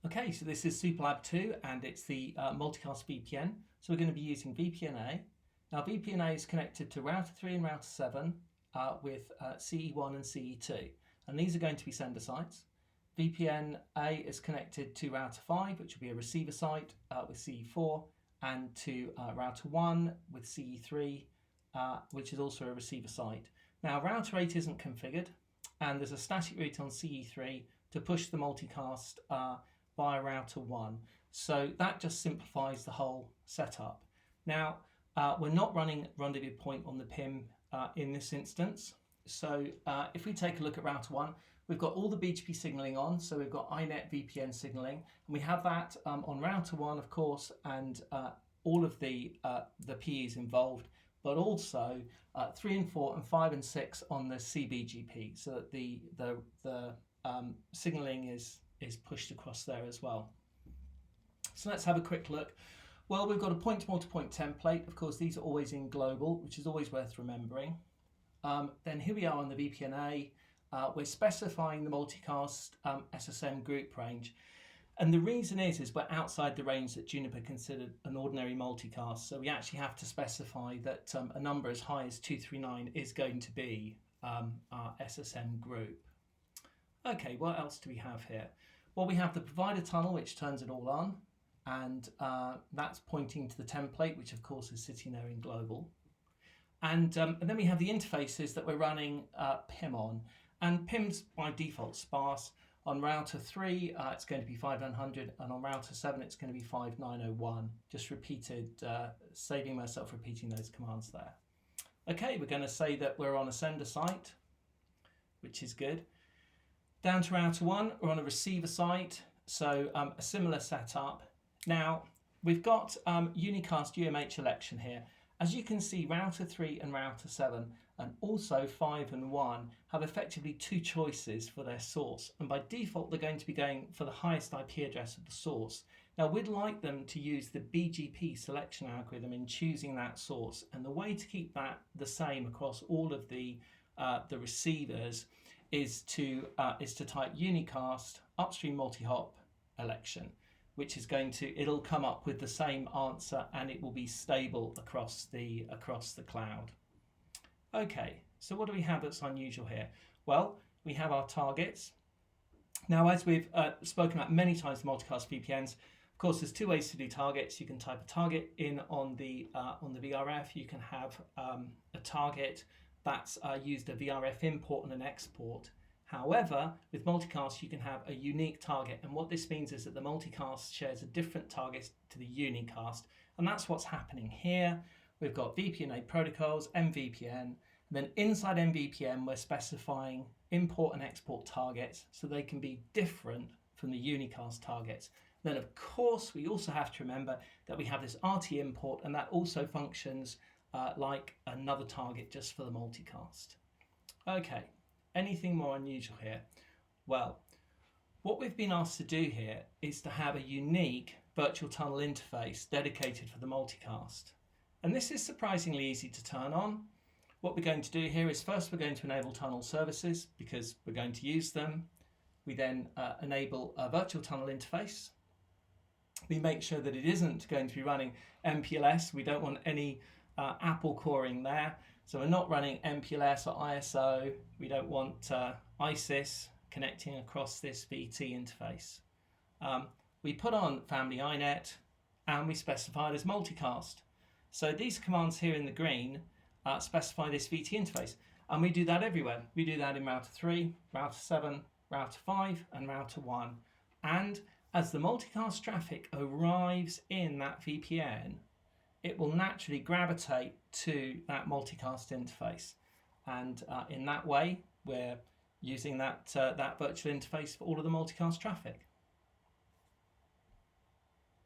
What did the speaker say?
Okay, so this is Superlab 2 and it's the multicast VPN. So we're going to be using VPN-A. Now VPN-A is connected to router 3 and router 7 with CE1 and CE2. And these are going to be sender sites. VPN-A is connected to router 5, which will be a receiver site with CE4, and to router 1 with CE3, which is also a receiver site. Now router 8 isn't configured, and there's a static route on CE3 to push the multicast via router 1. So that just simplifies the whole setup. Now, we're not running rendezvous point on the PIM in this instance. So if we take a look at router 1, we've got all the BGP signaling on. So we've got iNet VPN signaling, and we have that on router 1, of course, and all of the PEs involved, but also 3 and 4 and 5 and 6 on the CBGP, so that the signaling is pushed across there as well. So let's have a quick look. Well, we've got a point-to-multipoint template. Of course, these are always in global, which is always worth remembering. Then here we are on the VPN-A. We're specifying the multicast SSM group range. And the reason is we're outside the range that Juniper considered an ordinary multicast. So we actually have to specify that a number as high as 239 is going to be our SSM group. Okay, what else do we have here? Well, we have the provider tunnel, which turns it all on, and that's pointing to the template, which of course is sitting there in global. And then we have the interfaces that we're running PIM on, and PIM's by default sparse. On router 3, it's going to be 5900, and on router 7, it's going to be 5901. Just saving myself repeating those commands there. Okay, we're going to say that we're on a sender site, which is good. Down to router 1, we're on a receiver site, so a similar setup. Now, we've got unicast UMH election here. As you can see, router 3 and router 7, and also 5 and 1, have effectively two choices for their source. And by default, they're going to be going for the highest IP address of the source. Now, we'd like them to use the BGP selection algorithm in choosing that source. And the way to keep that the same across all of the receivers is to type unicast upstream multi-hop election, which is it'll come up with the same answer, and it will be stable across the cloud. Okay, so what do we have that's unusual here? Well, we have our targets. Now, as we've spoken about many times in multicast VPNs, of course, there's two ways to do targets. You can type a target in on the VRF. You can have a target that's used a VRF import and an export. However, with multicast, you can have a unique target. And what this means is that the multicast shares a different target to the unicast. And that's what's happening here. We've got VPN-A protocols, MVPN, and then inside MVPN, we're specifying import and export targets so they can be different from the unicast targets. Then, of course, we also have to remember that we have this RT import, and that also functions like another target just for the multicast. Okay, anything more unusual here? Well, what we've been asked to do here is to have a unique virtual tunnel interface dedicated for the multicast. And this is surprisingly easy to turn on. What we're going to do here is first we're going to enable tunnel services because we're going to use them. We then enable a virtual tunnel interface. We make sure that it isn't going to be running MPLS. We don't want any Apple coring there. So we're not running MPLS or ISO. We don't want ISIS connecting across this VT interface. We put on family iNet and we specify it as multicast. So these commands here in the green specify this VT interface, and we do that everywhere. We do that in router 3, router 7, router 5, and router 1. And as the multicast traffic arrives in that VPN, it will naturally gravitate to that multicast interface. And in that way, we're using that virtual interface for all of the multicast traffic.